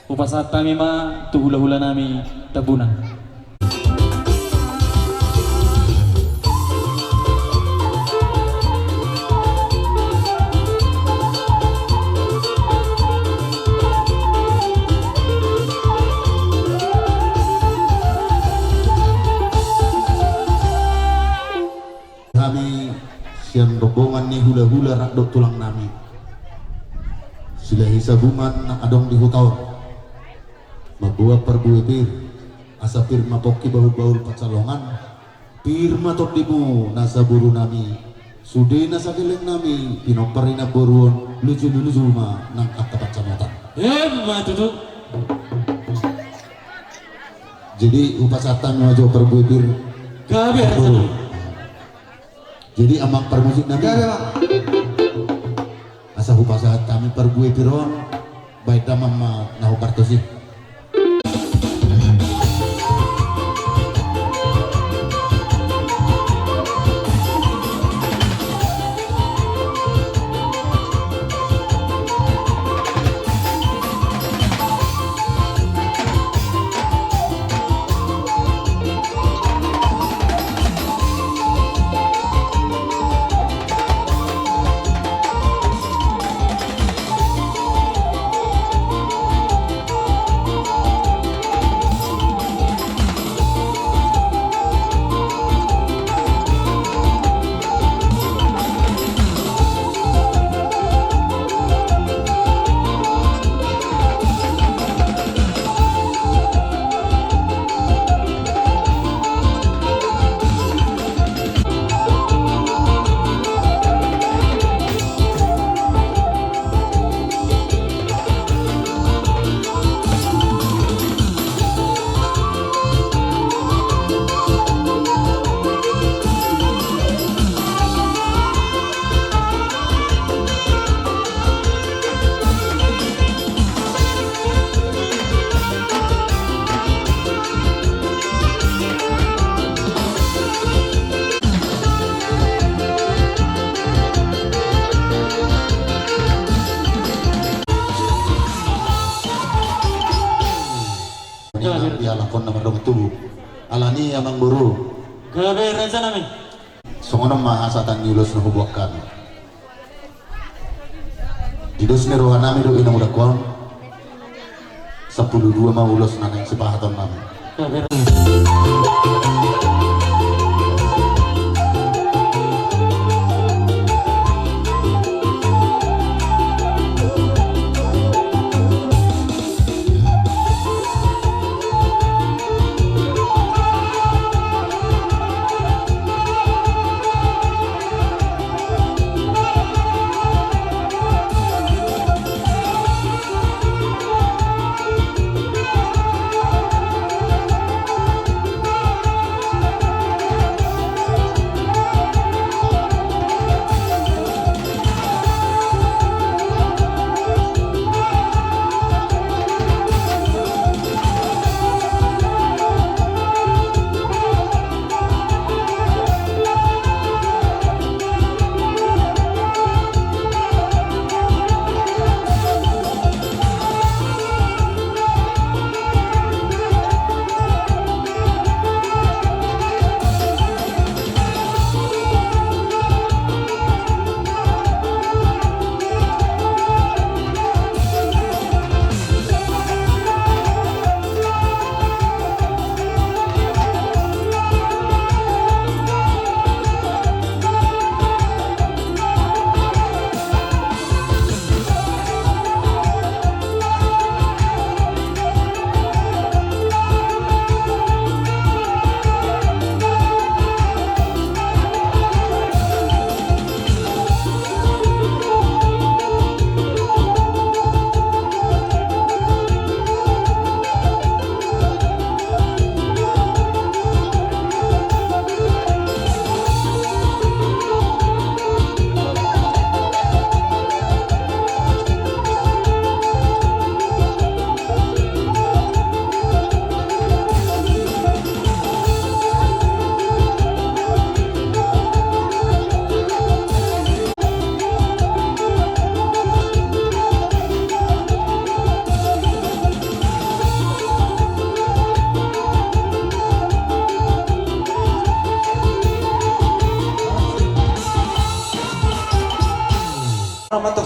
Upasat kami ma tu hula-hula nami tabunan. Kami siang rombongan ni hula-hula rakdok tulang nami sila hisabungan na adong di hutaw mabuah perbuah pir asa pir mapoki baul-baul pacalongan pir matok dimu nasa buru nami sude nasa geleng nami pinoparina boruon lucu-lucu ma nang akapat camotan Tutup. jadi upasatan ngajo perbuah pir Gabi jadi amang permusik nami asa hupasahat kami perbuah piron baik damam nahu partosi dia lakon nama dong tubuh alani amang buru Gabi raja nami. songono mahasatan nyulos na hubuakan didos ni rohan nami do ina muda kon 10-2 maulos na nang sipahatan nami Gabi.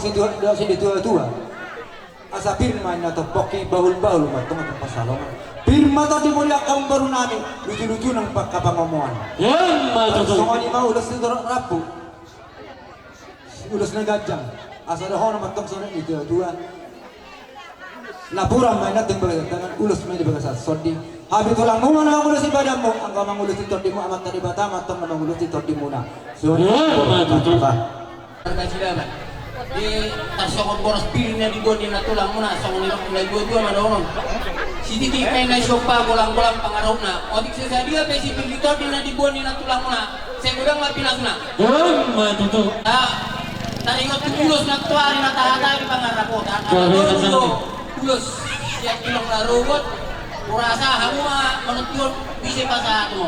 si tua asa firman na to poki bahul-bahul matong at pasalongan firma to di mulia kaum baru namin lucu-lucu ng pagkapangamuan Yan matuto. so ni maulos ni rapu ulos na gajang asa doon na matong sa ni tua napura may natin baga tangan ulos may di baga sa sodi habi ko lang mo na ulos ibadah mo ang kamang ulos ito di mo amat tadi bata matong manang ulos ito di mo na so di tasokon boros pilihnya di bodi na tulang mo na sa nilong nilay dua madongon si titi kay na sopa kulang-kulang pangarap na otik sa dia pe si pilito di na di bodi na tulang mo na saya gudang mapinas na Yan matuto. tadi ngot ulos na tuari na tahatari pangarap ko ulos siya kilong na robot kurasa hamu menutun bisa pasah mo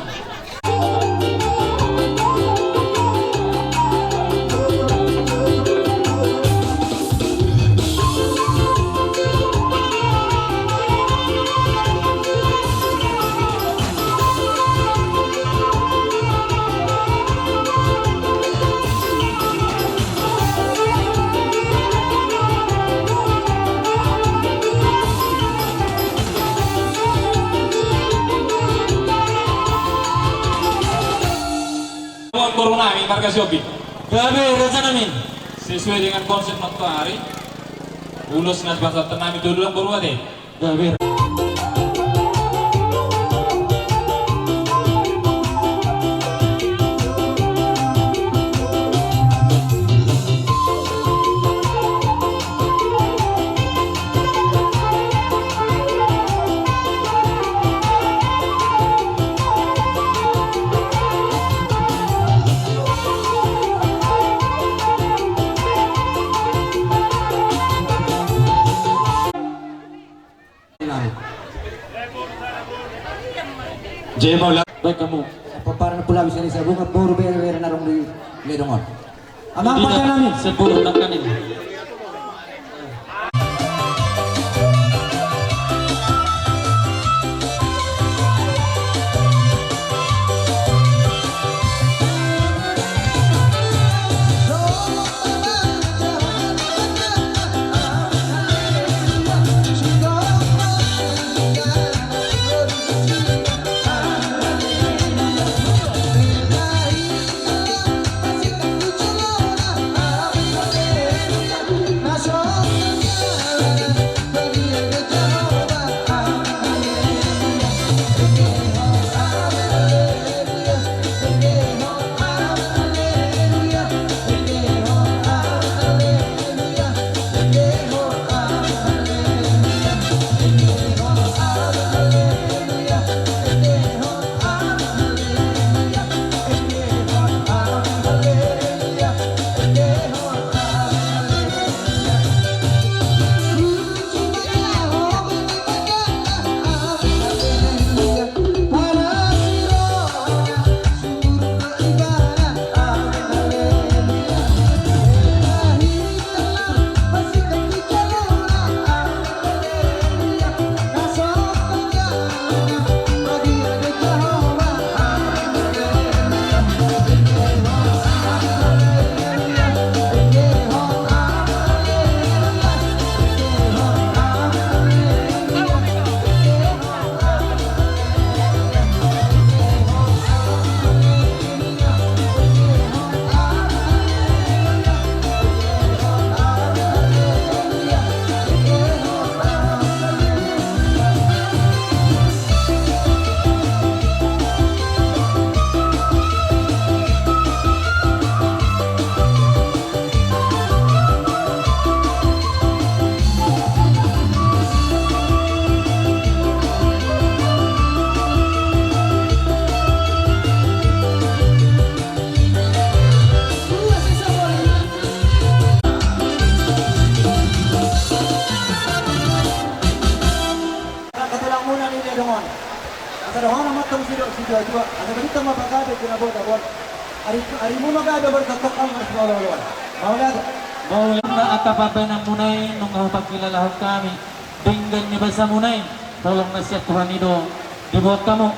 Baru namin marga Shopee Grabe, rasa namin. sesuai dengan konsep waktu hari ulos nas bangsa tenami dulu lang baru ada Grabe. Jemo lang Baik kamu. paparan pula bisa sa bunga puro bere narong di ledongon amang pada namin 10 takkan ini. dua-dua ada berita mapagabe kinabot-abot ari mo magabe berkatok ang asmololon maulad Maulana at tapabay ng munay nung pagkilalahog kami. Dinggan niya ba sa munay? Tolong na siya Tuhan nido. Dibuat kamu.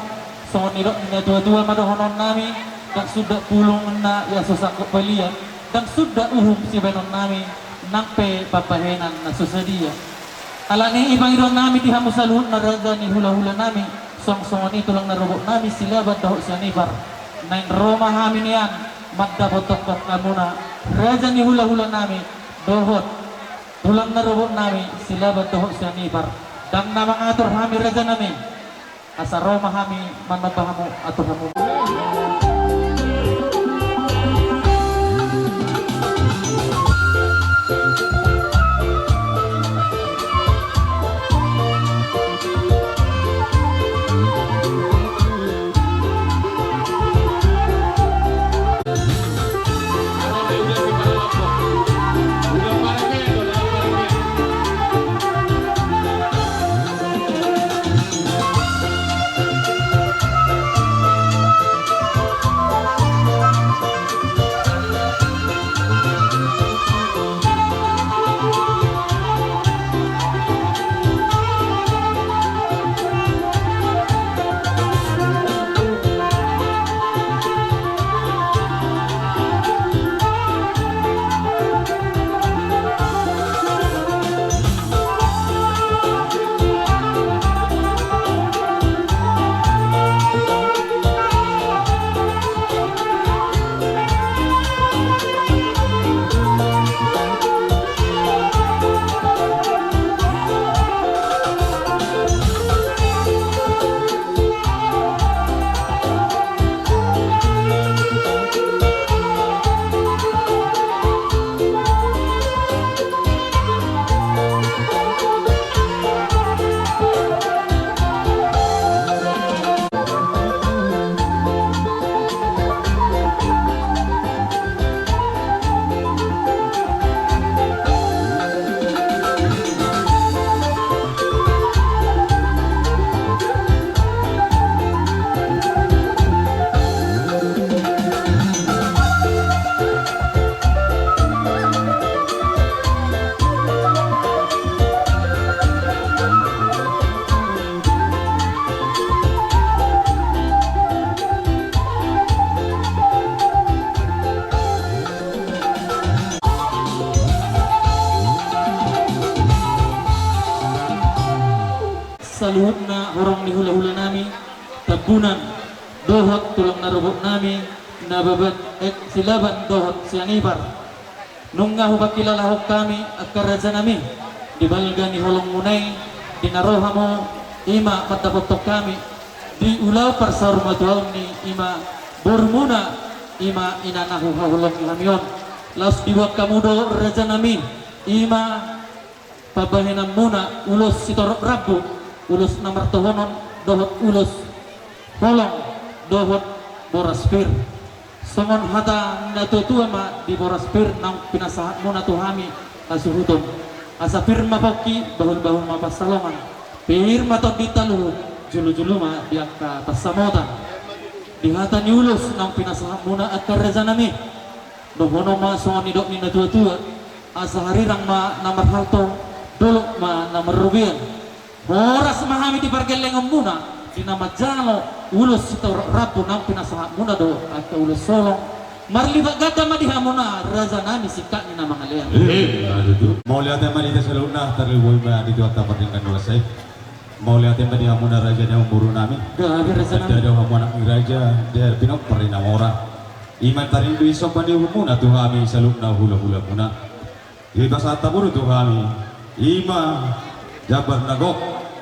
So nido na dua-dua madohonon nami. Dan sudah pulong na yaso sa kapalian. Dan sudah uhum si benon nami. Nakpe papahenan na susadia. Ala ni ibang idon namin di hamo sa luhod na raga ni hula-hula namin. Song-songon ito lang narubok namin sila bataho sa nibar. Nain Roma hamin yan. Magdabotok na muna. Raga ni hula-hula namin. Dohot. Tulang narubok namin sila bataho sa nibar. Dang na mga ator hami raga namin. Asa Roma hami man mabahamo ator hamo. Sa luhod na orang ni hula-hula namin, tabunan, dohot tulang narubok namin, nababat silaban dohot siang ibar. Nung nga hubak kilalahok kami at karaja namin, di balga ni hulong munay, dinaroha mo, ima patapotok kami, di ulaw parsar maduaw ni ima burmuna, ima inanahuhulong ilamyon. Laos diwak kamudo raja namin, ima pabahinan muna, ulos sitorok rabu, ulos na martohonon, dohot ulos holong, dohot boraspir. Songon hata natutua ma di boraspir nang pinasahat mo na tuhami kasuhuton. Asa firma poki bahul-bahul mapasalongan. Pirma to ditaluhod, julu-julu ma diak ka pasamotan. Dihata ni ulos nang pinasahat mo na at kareza nami. Dohono ma songon nidok ni natua-tua. Asa harirang ma namarhalto, dolok ma namarrubian. Oras mahami di pargelengom muna dinamajalo ulos ito rapo nang pinasahat muna do at ulos solong marlibat gata madiha muna raza nami sikat ni na mga liyan. Mau lihat yang mana sa loob na terliboy ba dito at tapatingkan dua say. Mau lihat yang madiha muna raja niya umburo namin. Grabe raza nami. Ada daw mo anak ni raja dia pinok parinamora. Iman tarin do isang bani muna to kami sa loob na hula-hula muna. Iba sa taburo to kami. Ima Jabar nagok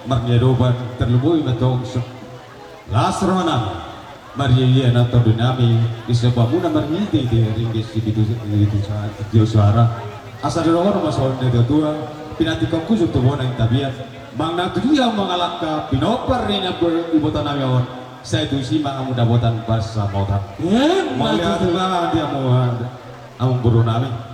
marnyedoban terluboy matong lasrona Maria na to dinami isaba muna marnyidi di ringgis di suara asa dorong masol ne tua pinatikam kusuk to bona tabiat mang nagriya mangalaka pinopar rin ang ibutan namin on sa ito si mga mudabotan pas sa motan. Malihat ba dia mo among guru namin.